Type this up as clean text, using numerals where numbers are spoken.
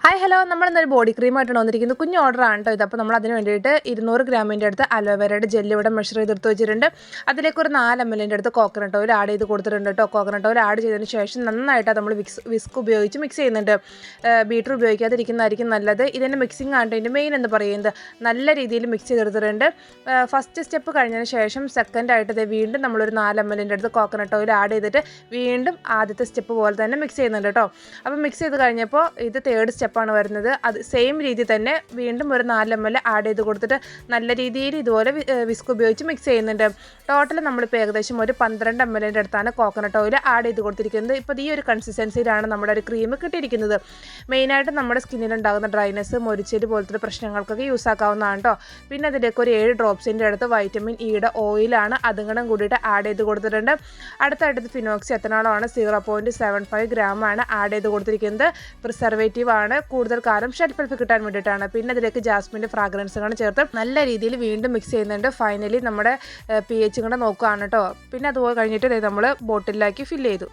Hi hello നമ്മളിന്നൊരു body ക്രീമായിട്ടാണ് വന്നിരിക്കുന്നത്. കുഞ്ഞ് ഓർഡറാണ് കേട്ടോ ഇത്. അപ്പോൾ നമ്മൾ അതിന് വേണ്ടിയിട്ട് 200 ഗ്രാമിൻ്റെ അടുത്ത് അലോവേരയുടെ ജെല്ല് ഇവിടെ മെഷർ ചെയ്തെടുത്ത് വെച്ചിട്ടുണ്ട്. അതിലേക്ക് ഒരു 4 ml അടുത്ത് കോക്കനട്ട് ഓയിൽ ആഡ് ചെയ്ത് കൊടുത്തിട്ടുണ്ട് കേട്ടോ. കോക്കനട്ട് ഓയിൽ ആഡ് ചെയ്തതിന് ശേഷം നന്നായിട്ട് നമ്മൾ വിസ്ക് ഉപയോഗിച്ച് മിക്സ് ചെയ്യുന്നുണ്ട്. ബീറ്റർ ഉപയോഗിക്കാതിരിക്കുന്നതായിരിക്കും നല്ലത്. ഇതിൻ്റെ മിക്സിംഗ് ആണ് ഇതിൻ്റെ മെയിൻ എന്ന് പറയുന്നത്. നല്ല രീതിയിൽ മിക്സ് ചെയ്തെടുത്തിട്ടുണ്ട്. ഫസ്റ്റ് സ്റ്റെപ്പ് കഴിഞ്ഞതിന് ശേഷം സെക്കൻഡായിട്ട് ഇത് വീണ്ടും നമ്മളൊരു 4 ml അടുത്ത് കോക്കനട്ട് ഓയിൽ ആഡ് ചെയ്തിട്ട് വീണ്ടും ആദ്യത്തെ സ്റ്റെപ്പ് പോലെ തന്നെ മിക്സ് ചെയ്യുന്നുണ്ട് കേട്ടോ. അപ്പോൾ മിക്സ് ചെയ്ത് കഴിഞ്ഞപ്പോൾ ഇത് തേർഡ് സ്റ്റെപ്പാണ് വരുന്നത്. അത് സെയിം രീതി തന്നെ വീണ്ടും ഒരു 4 ml ആഡ് ചെയ്ത് കൊടുത്തിട്ട് നല്ല രീതിയിൽ ഇതുപോലെ വിസ്ക് ഉപയോഗിച്ച് മിക്സ് ചെയ്യുന്നുണ്ട്. ടോട്ടൽ നമ്മളിപ്പോൾ ഏകദേശം ഒരു 12 ml അടുത്താണ് കോക്കനട്ട് ഓയിൽ ആഡ് ചെയ്ത് കൊടുത്തിരിക്കുന്നത്. ഇപ്പോൾ ഈ ഒരു കൺസിസ്റ്റൻസിയിലാണ് നമ്മുടെ ഒരു ക്രീം കിട്ടിയിരിക്കുന്നത്. മെയിനായിട്ട് നമ്മുടെ സ്കിന്നിലുണ്ടാകുന്ന ഡ്രൈനെസ്, മൊരിച്ചില് പോലത്തെ പ്രശ്നങ്ങൾക്കൊക്കെ യൂസ് ആക്കാവുന്നതാണ് കേട്ടോ. പിന്നെ അതിലേക്ക് ഒരു 7 ഡ്രോപ്സിൻ്റെ അടുത്ത് വൈറ്റമിൻ ഇയുടെ ഓയിലാണ് അതുങ്ങളും കൂടിയിട്ട് ആഡ് ചെയ്ത് കൊടുത്തിട്ടുണ്ട്. അടുത്തടുത്ത് ഫിനോക്സി എത്തനോളാണ് 0.75 ഗ്രാമാണ് ആഡ് ചെയ്ത് കൊടുത്തിരിക്കുന്നത്. പ്രിസർവേറ്റീവ് ആണ്, കൂടുതൽ കാലം ഷെൽഫ് ലൈഫ് കിട്ടാൻ വേണ്ടിയിട്ടാണ്. പിന്നെ അതിലേക്ക് ജാസ്മിൻ്റെ ഫ്രാഗ്രൻസുകൾ ചേർത്ത് നല്ല രീതിയിൽ വീണ്ടും മിക്സ് ചെയ്യുന്നുണ്ട്. ഫൈനലി നമ്മുടെ pH കൂടെ നോക്കുകയാണ് കേട്ടോ. പിന്നെ അതുപോലെ കഴിഞ്ഞിട്ട് നമ്മൾ ബോട്ടിലാക്കി ഫില്ല് ചെയ്തു.